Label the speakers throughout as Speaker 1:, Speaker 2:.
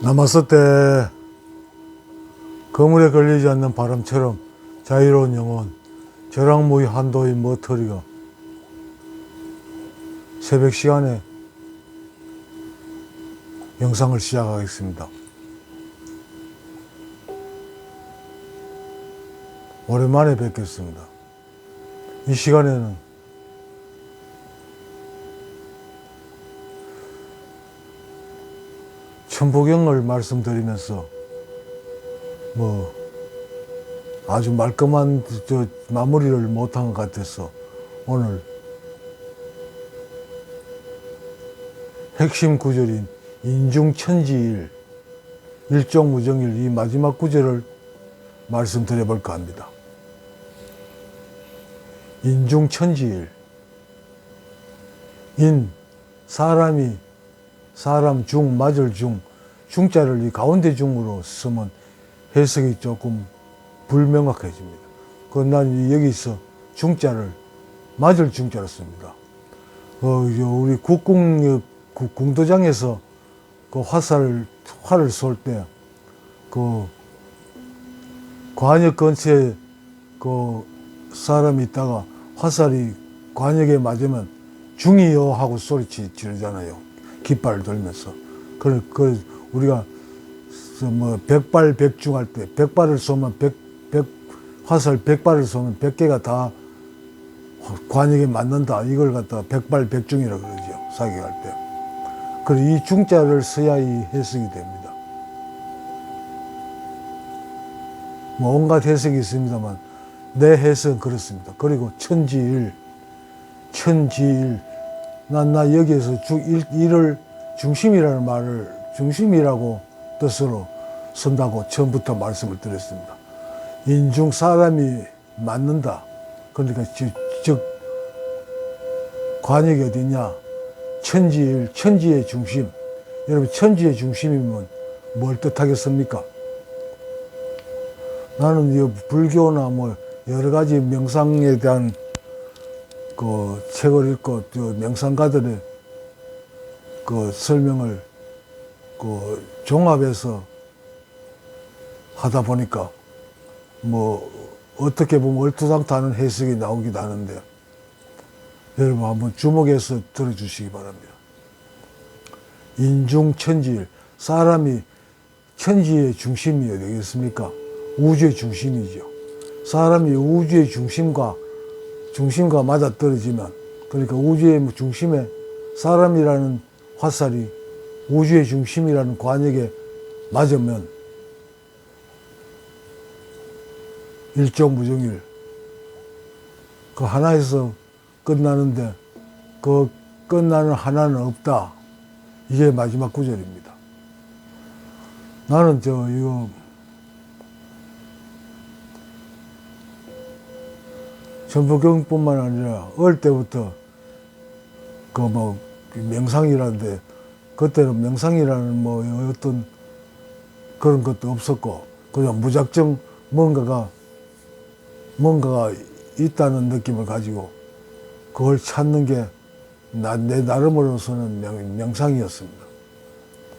Speaker 1: 남았을 때 그물에 걸리지 않는 바람처럼 자유로운 영혼, 저랑무의 한도의 머터리가 새벽 시간에 영상을 시작하겠습니다. 오랜만에 뵙겠습니다. 이 시간에는 천부경을 말씀드리면서 아주 말끔한 마무리를 못한 것 같아서 오늘 핵심 구절인 인중천지일, 일종무정일 이 마지막 구절을 말씀드려 볼까 합니다. 인중천지일, 사람이 사람 중, 맞을 중, 중자를 이 가운데 중으로 쓰면 해석이 조금 불명확해집니다. 난 여기서 중자를 맞을 중자로 씁니다. 우리 궁도장에서 그 활을 쏠 때, 관역 근처에 사람이 있다가 화살이 관역에 맞으면 중이요 하고 소리 지르잖아요. 깃발을 들면서. 우리가 백발백중 할 때, 백발을 쏘면 화살 100발을 쏘면 100개가 다 관역에 맞는다. 이걸 갖다가 백발백중이라고 그러죠. 사격할 때. 이 중자를 써야 이 해석이 됩니다. 온갖 해석이 있습니다만, 내 해석은 그렇습니다. 그리고 천지일. 나 여기에서 일을 중심이라는 말을 중심이라고 뜻으로 쓴다고 처음부터 말씀을 드렸습니다. 인중 사람이 맞는다. 그러니까 즉 관역이 어디냐? 천지일, 천지의 중심. 여러분, 천지의 중심이면 뭘 뜻하겠습니까? 나는 불교나 여러 가지 명상에 대한 책을 읽고 명상가들의 설명을 종합해서 하다 보니까 어떻게 보면 얼토당토하는 해석이 나오기도 하는데, 여러분 한번 주목해서 들어주시기 바랍니다. 인중천지일, 사람이 천지의 중심이 어디겠습니까? 우주의 중심이죠. 사람이 우주의 중심과 맞아떨어지면, 그러니까 우주의 중심에 사람이라는 화살이 우주의 중심이라는 관역에 맞으면 일종무정일, 하나에서 끝나는데 끝나는 하나는 없다. 이게 마지막 구절입니다. 나는 이거 천부경뿐만 아니라 어릴 때부터 명상이라는데, 그때는 명상이라는 어떤 그런 것도 없었고, 그냥 무작정 뭔가가 있다는 느낌을 가지고 그걸 찾는 게 내 나름으로서는 명상이었습니다.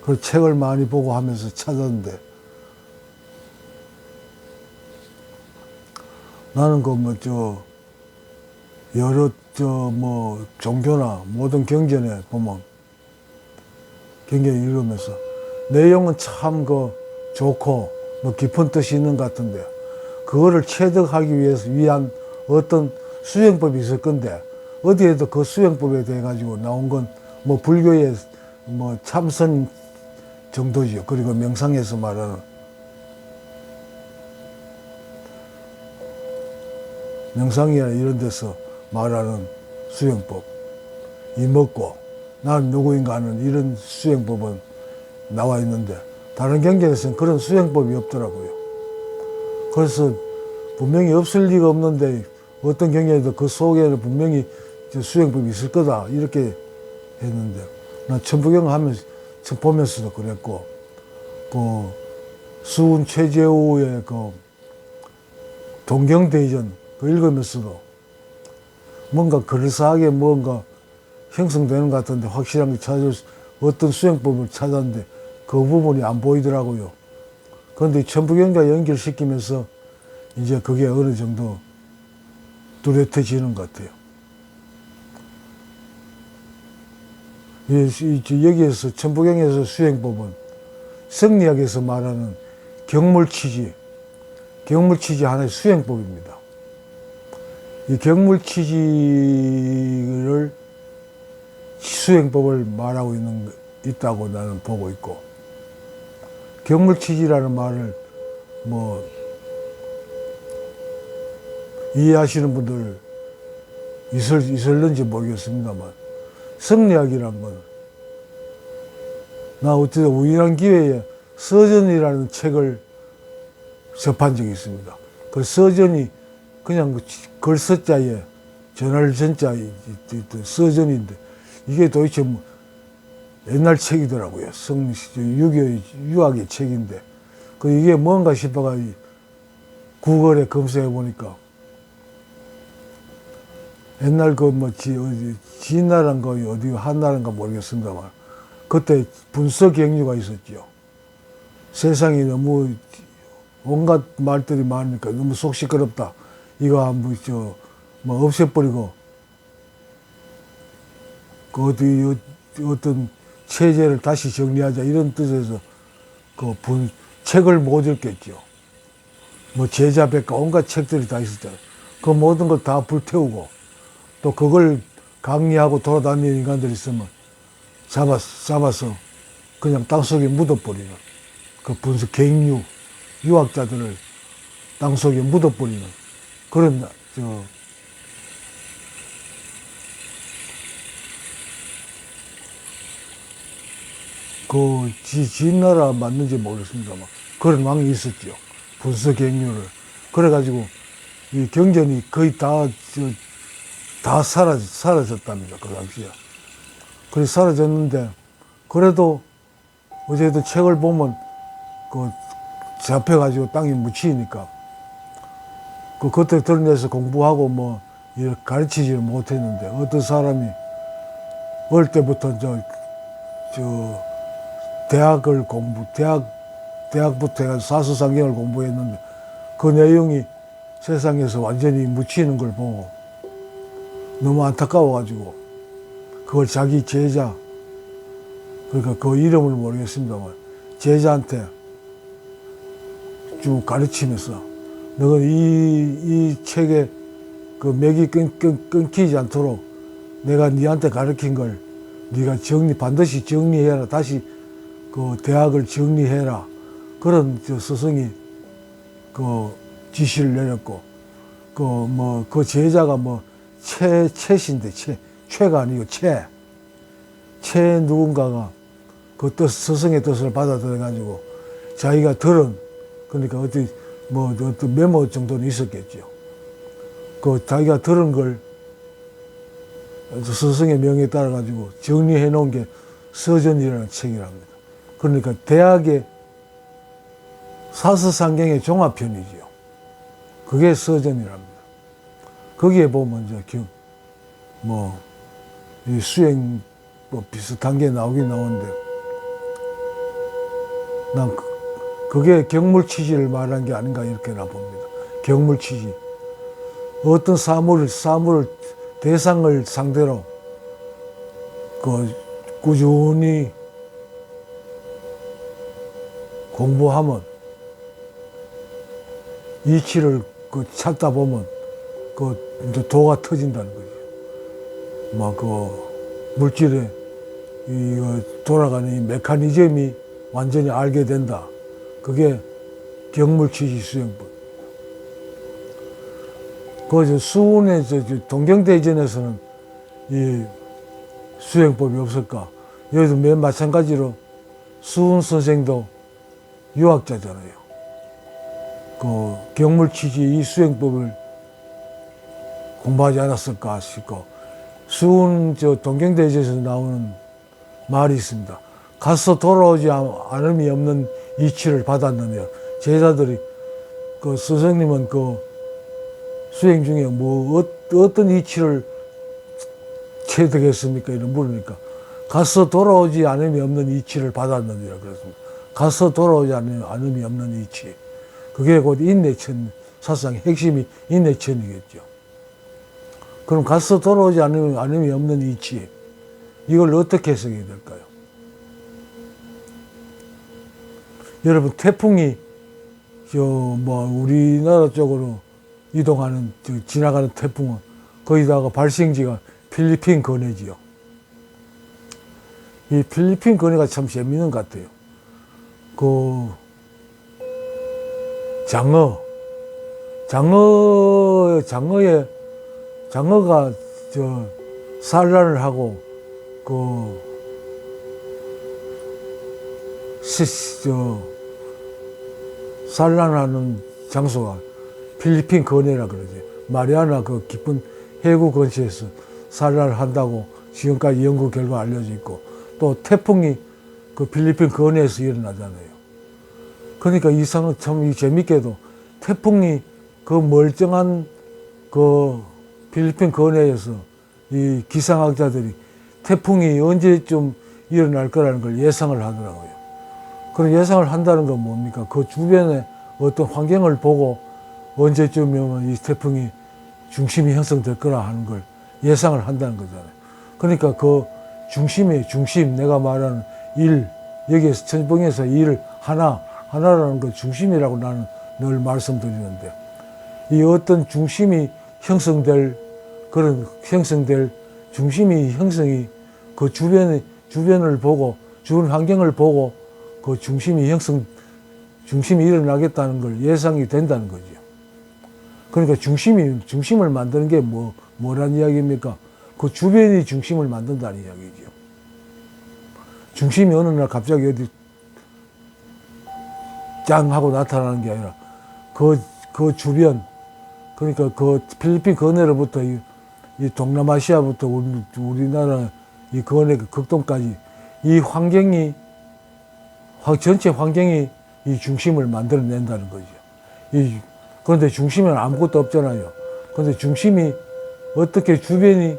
Speaker 1: 그래서 책을 많이 보고 하면서 찾았는데, 나는 여러 종교나 모든 경전에 보면 경전을 읽으면서 내용은 참 좋고 깊은 뜻이 있는 것 같은데, 그거를 체득하기 위한 어떤 수행법이 있을 건데, 어디에도 그 수행법에 대해 가지고 나온 건 불교의 참선 정도지요. 그리고 명상에서 말하는, 명상이나 이런 데서 말하는 수행법, 이먹고 나는 누구인가 하는 이런 수행법은 나와 있는데, 다른 경전에서는 그런 수행법이 없더라고요. 그래서 분명히 없을 리가 없는데, 어떤 경전에도 그 속에는 분명히 수행법이 있을 거다 이렇게 했는데, 난 천부경 보면서도 그랬고, 수훈 최재우의 동경대전 읽으면서도 뭔가 그럴싸하게 뭔가 형성되는 것 같은데, 확실한 게 어떤 수행법을 찾았는데 그 부분이 안 보이더라고요. 그런데 천부경과 연결시키면서 이제 그게 어느 정도 뚜렷해지는 것 같아요. 여기에서 천부경에서 수행법은 성리학에서 말하는 경물치지 하나의 수행법입니다. 이 경물치지를 수행법을 말하고 있다고 나는 보고 있고, 경물치지라는 말을 뭐 이해하시는 분들 있을는지 모르겠습니다만, 성리학이란 건, 나 어쩌다 우연한 기회에 서전이라는 책을 접한 적이 있습니다. 그 서전이 그냥 글서자에 전할 전자에 서전인데, 이게 도대체 뭐 옛날 책이더라고요. 유학의 책인데, 이게 뭔가 싶어가 구글에 검색해 보니까 옛날 진나라인가 어디 한나라인가 모르겠습니다만, 그때 분서경류가 있었죠. 세상이 너무 온갖 말들이 많으니까 너무 속 시끄럽다. 이거 뭐 없애버리고 어떤 체제를 다시 정리하자, 이런 뜻에서 책을 못 읽겠죠. 뭐 제자백과 온갖 책들이 다 있었잖아요. 그 모든 걸 다 불태우고, 또 그걸 강리하고 돌아다니는 인간들이 있으면 잡아서 그냥 땅속에 묻어버리는, 그 분수 갱류 유학자들을 땅속에 묻어버리는 그런 진나라 맞는지 모르겠습니다만 그런 왕이 있었죠. 분서갱류를. 그래가지고 이 경전이 거의 다 사라졌답니다. 그 당시에. 그래 사라졌는데, 그래도 어제도 책을 보면 잡혀가지고 땅에 묻히니까 그때 드러내서 공부하고 뭐 이렇게 가르치지를 못했는데, 어떤 사람이 어릴 때부터 대학부터 해가지고 사서상경을 공부했는데, 그 내용이 세상에서 완전히 묻히는 걸 보고 너무 안타까워가지고 그걸 자기 제자, 그러니까 그 이름을 모르겠습니다만 제자한테 쭉 가르치면서, 너는 이 책에 그 맥이 끊기지 않도록 내가 니한테 가르친 걸 네가 반드시 정리해라. 다시 그 대학을 정리해라. 그런 스승이 지시를 내렸고, 그 제자가 채신데, 채가 아니고 채 누군가가 그 스승의 뜻을 받아들여가지고 자기가 그러니까 어떤 메모 정도는 있었겠죠. 자기가 들은 걸 스승의 명에 따라가지고 정리해 놓은 게 서전이라는 책이랍니다. 그러니까 대학의 사서상경의 종합편이지요. 그게 서전이랍니다. 거기에 보면 이 수행법 비슷한 게 나오긴 나오는데, 난 그게 경물치지를 말한 게 아닌가 이렇게 나 봅니다. 경물치지. 어떤 사물을 대상을 상대로 꾸준히 공부하면, 이치를 찾다 보면 이제 도가 터진다는 거죠. 물질에 돌아가는 이 메커니즘이 완전히 알게 된다. 그게 경물치지 수행법. 수훈의 동경대전에서는 이 수행법이 없을까? 여기도 맨 마찬가지로 수훈 선생도 유학자잖아요. 경물치지 이 수행법을 공부하지 않았을까 싶고, 수훈 동경대전에서 나오는 말이 있습니다. 가서 돌아오지 않음이 없는 이치를 받았느냐. 제자들이 스승님은 수행 중에 어떤 이치를 체득했습니까? 이런 물으니까 가서 돌아오지 않음이 없는 이치를 받았느니라 그랬습니다. 가서 돌아오지 않음이 없는 이치. 그게 곧 인내천, 사상의 핵심이 인내천이겠죠. 그럼 가서 돌아오지 않음이 없는 이치. 이걸 어떻게 해석해야 될까요? 여러분, 태풍이 우리나라 쪽으로 이동하는, 지나가는 태풍은 거기다가 발생지가 필리핀 근해지요. 이 필리핀 근해가 참 재밌는 것 같아요. 그 장어가 산란을 하고 산란하는 장소가 필리핀 근해라 그러지. 마리아나 그 깊은 해구 근처에서 산란을 한다고 지금까지 연구 결과 알려져 있고, 또 태풍이 그 필리핀 근해에서 일어나잖아요. 그러니까 이상은 참 재밌게도 태풍이 그 멀쩡한 그 필리핀 근해에서 이 기상학자들이 태풍이 언제쯤 일어날 거라는 걸 예상을 하더라고요. 그런 예상을 한다는 건 뭡니까? 그 주변에 어떤 환경을 보고 언제쯤이면 이 태풍이 중심이 형성될 거라 하는 걸 예상을 한다는 거잖아요. 그러니까 그 중심, 내가 말하는 일, 여기에서 천봉에서 일 하나라는 그 중심이라고 나는 늘 말씀드리는데, 이 어떤 중심이 형성될 중심이 형성이 그 주변을 보고, 주변 환경을 보고 그 중심이 일어나겠다는 걸 예상이 된다는 거죠. 그러니까 중심을 만드는 게 뭐란 이야기입니까? 그 주변이 중심을 만든다는 이야기죠. 중심이 어느 날 갑자기 어디 짱 하고 나타나는 게 아니라 그 주변, 그러니까 그 필리핀 근해로부터 이 동남아시아부터 우리나라 이 근해 극동까지 이 전체 환경이 이 중심을 만들어낸다는 거죠. 그런데 중심에는 아무것도 없잖아요. 그런데 중심이 어떻게 주변이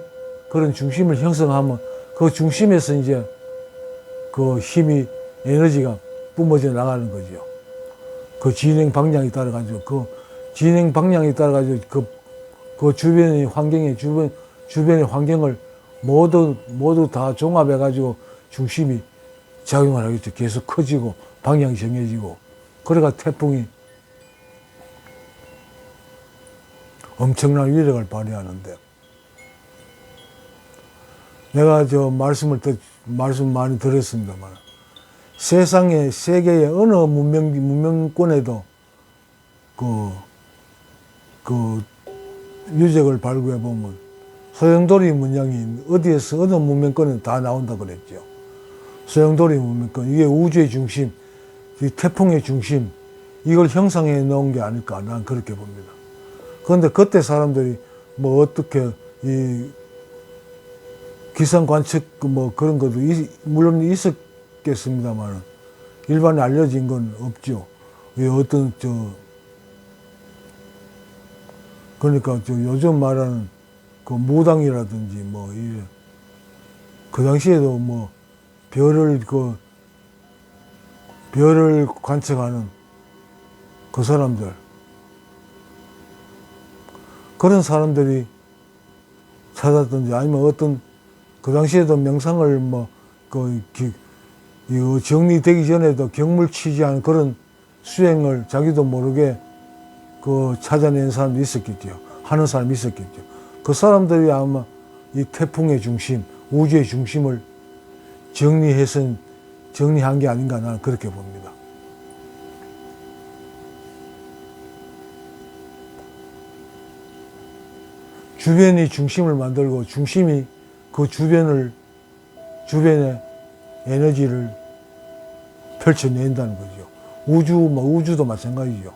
Speaker 1: 그런 중심을 형성하면 그 중심에서 이제 그 힘이, 에너지가 뿜어져 나가는 거죠. 그 진행 방향에 따라가지고, 그 주변의 환경을 모두 다 종합해가지고 중심이 작용을 하겠죠. 계속 커지고, 방향이 정해지고. 그래가 태풍이 엄청난 위력을 발휘하는데, 내가 말씀 많이 들었습니다만, 세계의 어느 문명권에도 그 유적을 발굴해 보면 소용돌이 문양이 어디에서 어느 문명권에 다 나온다 그랬죠. 소용돌이 문명권, 이게 우주의 중심, 이 태풍의 중심, 이걸 형성해 놓은 게 아닐까, 난 그렇게 봅니다. 그런데 그때 사람들이 어떻게 이 기상 관측 그런 것도 물론 있었겠습니다만 일반에 알려진 건 없죠. 어떤 그러니까 요즘 말하는 그 무당이라든지 그 당시에도 별을 관측하는 그 사람들, 그런 사람들이 찾았든지, 아니면 어떤 그 당시에도 명상을 정리되기 전에도 경물 취지한 그런 수행을 자기도 모르게 찾아낸 사람도 있었겠죠. 하는 사람이 있었겠죠. 그 사람들이 아마 이 태풍의 중심, 우주의 중심을 정리한 게 아닌가, 나는 그렇게 봅니다. 주변이 중심을 만들고, 중심이 그 주변에 에너지를 펼쳐낸다는 거죠. 우주도 마찬가지죠.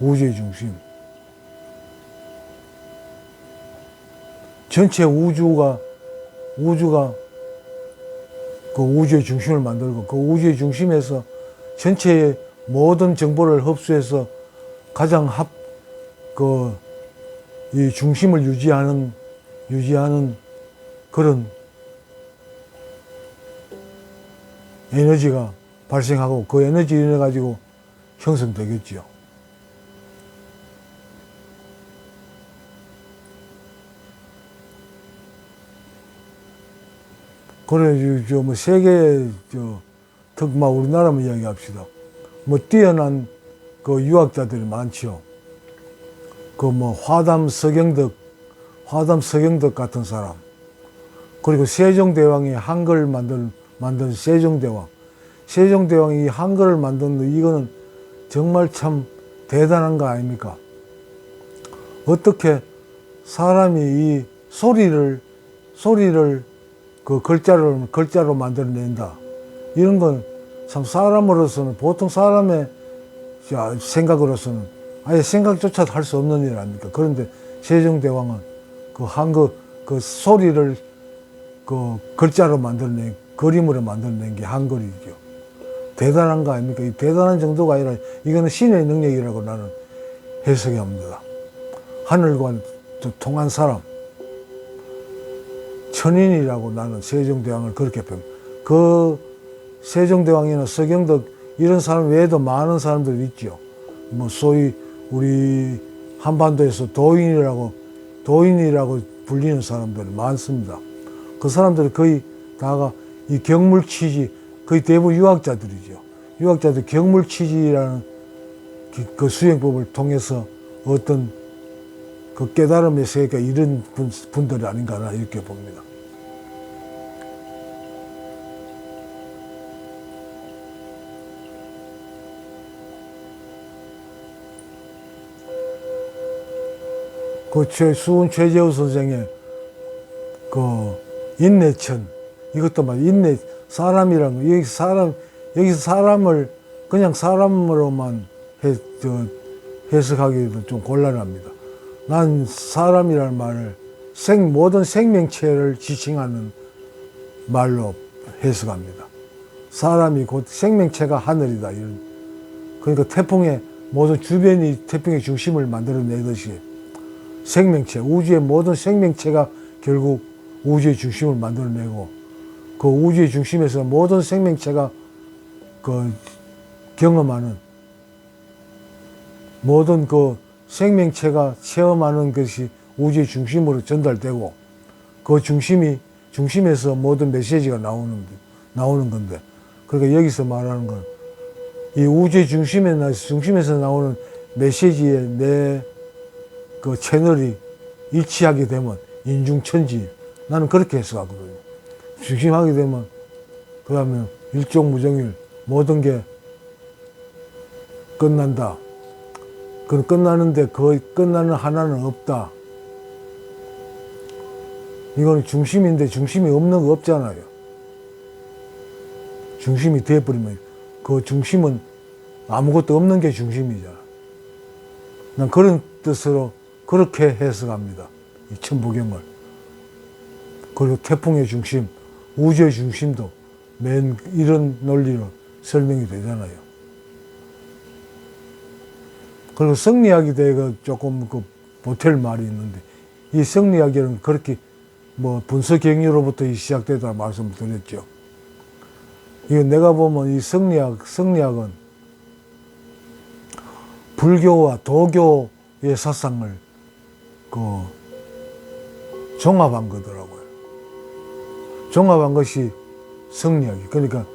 Speaker 1: 우주의 중심. 전체 우주가 그 우주의 중심을 만들고, 그 우주의 중심에서 전체의 모든 정보를 흡수해서 가장 이 중심을 유지하는 그런 에너지가 발생하고 그 에너지 인해 가지고 형성되겠지요. 그래, 뭐, 세계, 특히 우리나라만 이야기합시다. 뭐, 뛰어난 그 유학자들이 많지요. 그 뭐, 화담 서경덕 같은 사람. 그리고 세종대왕이 한글을 만든 세종대왕. 세종대왕이 한글을 만든 이거는 정말 참 대단한 거 아닙니까? 어떻게 사람이 이 소리를 그 글자로 만들어낸다. 이런 건 참 사람으로서는, 보통 사람의 생각으로서는 아예 생각조차 할 수 없는 일 아닙니까? 그런데 세종대왕은 그 한글, 그 소리를 그 글자로 그림으로 만들어낸 게 한글이죠. 대단한 거 아닙니까? 이 대단한 정도가 아니라 이거는 신의 능력이라고 나는 해석이 합니다. 하늘과 통한 사람, 천인이라고 나는 세종대왕을 그렇게 봅니다. 그 세종대왕이나 서경덕 이런 사람 외에도 많은 사람들이 있죠. 뭐 소위 우리 한반도에서 도인이라고 불리는 사람들이 많습니다. 그 사람들이 거의 다가 이 경물치지, 거의 대부분 유학자들이죠. 유학자들 경물치지라는 그 수행법을 통해서 어떤 그 깨달음의 세계가 이런 분들이 아닌가 나 이렇게 봅니다. 그 수은 최재우 선생의 그 인내천, 이것도 사람이란 거, 여기서 사람을 그냥 사람으로만 해석하기도 좀 곤란합니다. 난 사람이라는 말을 모든 생명체를 지칭하는 말로 해석합니다. 사람이 곧 생명체가 하늘이다. 그러니까 모든 주변이 태풍의 중심을 만들어내듯이 생명체, 우주의 모든 생명체가 결국 우주의 중심을 만들어내고 그 우주의 중심에서 모든 생명체가 그 경험하는 모든 그 생명체가 체험하는 것이 우주의 중심으로 전달되고 그 중심에서 모든 메시지가 나오는 건데 그러니까 여기서 말하는 건 이 우주의 중심에서 나오는 메시지에 내 그 채널이 일치하게 되면 인중천지 나는 그렇게 해석하거든요. 중심하게 되면 그 다음에 일종무정일 모든 게 끝난다. 그 끝나는데 거의 끝나는 하나는 없다. 이거는 중심인데 중심이 없는 거 없잖아요. 중심이 되어버리면 그 중심은 아무것도 없는 게 중심이잖아. 난 그런 뜻으로 그렇게 해석합니다. 이 천부경을. 그리고 태풍의 중심, 우주의 중심도 이런 논리로 설명이 되잖아요. 그리고 성리학에 대해 조금 보탤 말이 있는데 이 성리학에는 그렇게 뭐 분서경유로부터 시작되다 말씀드렸죠. 이거 내가 보면 이 성리학은 불교와 도교의 사상을 종합한 거더라고요. 종합한 것이 성리학이. 그러니까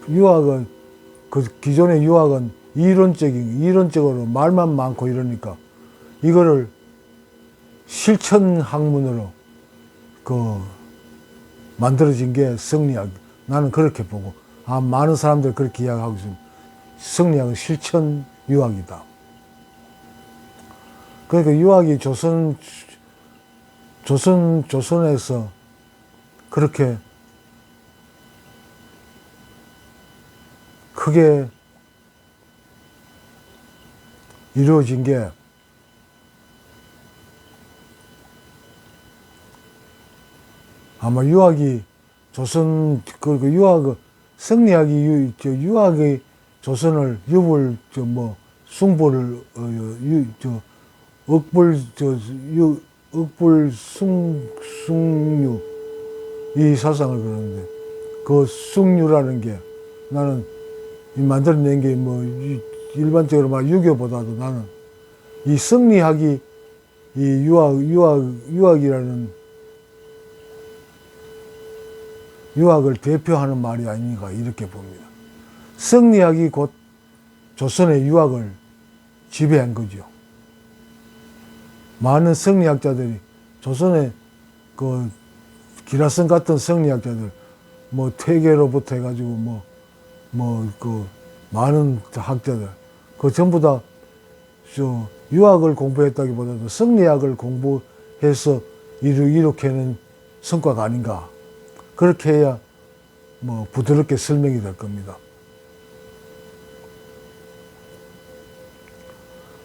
Speaker 1: 유학은 기존의 유학은 이론적으로 말만 많고 이러니까 이거를 실천 학문으로 만들어진 게 성리학. 나는 그렇게 보고 많은 사람들이 그렇게 이야기하고 있습니다. 성리학은 실천 유학이다. 그러니까 유학이 조선에서 그렇게 크게 이루어진 게 아마 유학이 성리학이 유학의 조선을 숭보를 억불 숙류 이 사상을 그러는데 그 숙류라는 게 나는 이 만들어낸 게 뭐 일반적으로 말 유교보다도 나는 이 승리학이 이 유학을 대표하는 말이 아닌가 이렇게 봅니다. 승리학이 곧 조선의 유학을 지배한 거죠. 많은 승리학자들이 조선의 그 기라성 같은 승리학자들 뭐 퇴계로부터 해가지고 그 많은 학자들 그 전부 다 유학을 공부했다기보다도 승리학을 공부해서 이룩해낸 성과가 아닌가. 그렇게 해야 뭐 부드럽게 설명이 될 겁니다.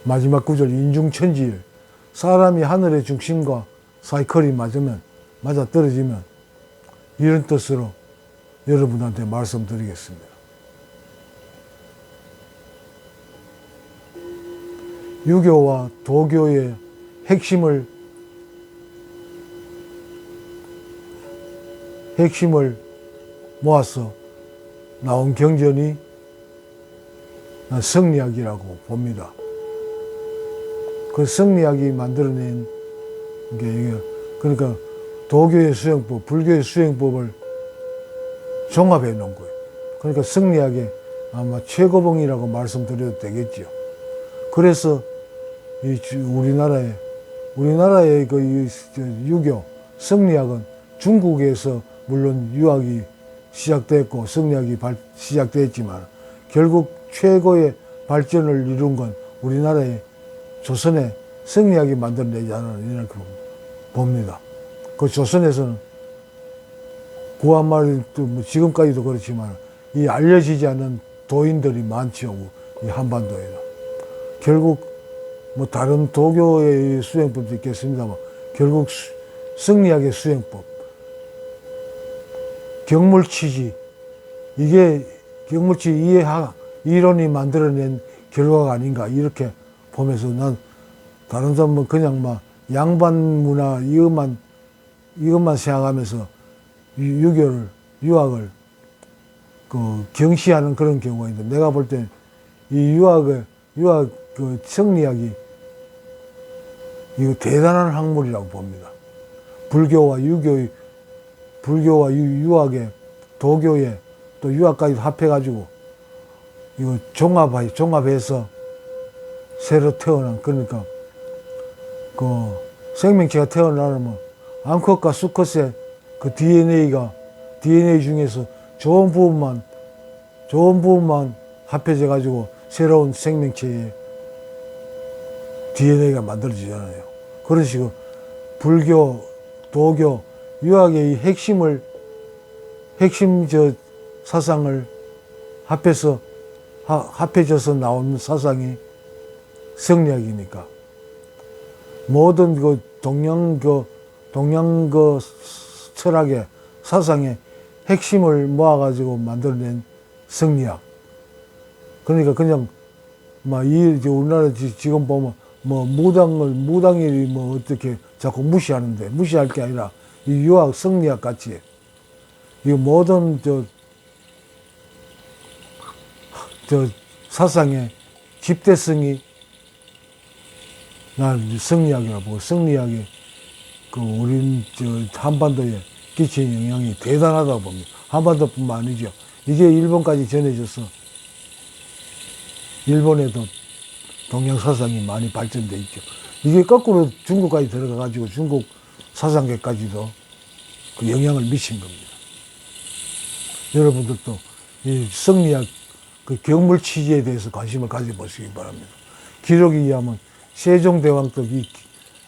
Speaker 1: 마지막 구절 인중천지일 사람이 하늘의 중심과 사이클이 맞아 떨어지면 이런 뜻으로 여러분한테 말씀드리겠습니다. 유교와 도교의 핵심을 모아서 나온 경전이 성리학이라고 봅니다. 그 성리학이 만들어낸 게 그러니까 도교의 수행법, 불교의 수행법을 종합해 놓은 거예요. 그러니까 성리학의 아마 최고봉이라고 말씀드려도 되겠죠. 그래서 우리나라의 그 유교 성리학은 중국에서 물론 유학이 시작됐고 성리학이 시작됐지만 결국 최고의 발전을 이룬 건 우리나라의 조선의 성리학이 만들어내지 않았나 이렇게 봅니다. 그 조선에서는 구한말도 지금까지도 그렇지만 이 알려지지 않은 도인들이 많죠. 이 한반도에는. 결국 뭐 다른 도교의 수행법도 있겠습니다만 결국 성리학의 수행법, 경물치지 이게 경물치 이론이 만들어낸 결과가 아닌가 이렇게 보면서 난 다른 사람은 그냥 막 양반 문화 이것만 생각하면서 유학을 그 경시하는 그런 경우가 있는데 내가 볼 때 이 유학 그 성리학이 이거 대단한 학문이라고 봅니다. 불교와 유학의 도교의 또 유학까지 합해가지고 이거 종합해서 새로 태어난 그러니까 그 생명체가 태어나려면 암컷과 수컷의 그 DNA 중에서 좋은 부분만 합해져 가지고 새로운 생명체의 DNA가 만들어지잖아요. 그런 식으로 불교, 도교, 유학의 이 핵심 사상을 합해져서 나온 사상이 성리학이니까 모든 그 동양 철학의 사상의 핵심을 모아가지고 만들어낸 성리학. 그러니까 그냥 우리나라 지금 보면 무당이 어떻게 자꾸 무시하는데 무시할 게 아니라 이 유학 성리학 같이 이 모든 사상의 집대성이 난 성리학이라고 보고 성리학이 그 우리 한반도에 끼친 영향이 대단하다고 봅니다. 한반도뿐만 아니죠. 이게 일본까지 전해져서 일본에도 동양 사상이 많이 발전돼 있죠. 이게 거꾸로 중국까지 들어가가지고 중국 사상계까지도 그 영향을 미친 겁니다. 여러분들도 이 성리학 그 경물치지에 대해서 관심을 가져보시기 바랍니다. 기록에 의하면 세종대왕 때 이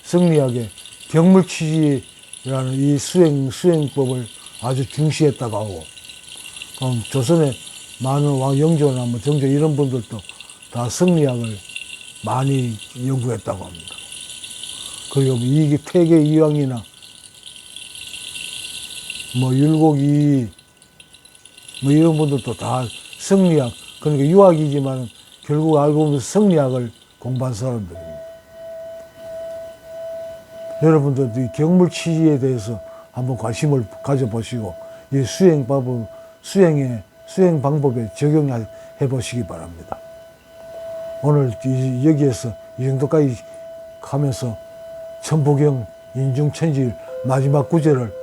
Speaker 1: 성리학의 경물치지라는 이 수행법을 아주 중시했다고 하고, 조선의 많은 영조나 정조 이런 분들도 다 성리학을 많이 연구했다고 합니다. 그리고 이게 퇴계 이황이나 율곡이 이런 분들도 다 성리학, 그러니까 유학이지만 결국 알고 보면 성리학을 공부한 사람들입니다. 여러분들도 이 경물 취지에 대해서 한번 관심을 가져보시고 이 수행 방법에 적용해 보시기 바랍니다. 오늘 여기에서 이 정도까지 하면서 천부경 인중천지일 마지막 구절을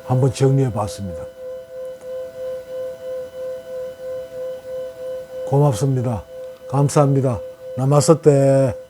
Speaker 1: 한번 정리해 봤습니다. 고맙습니다. 감사합니다. 나마스테.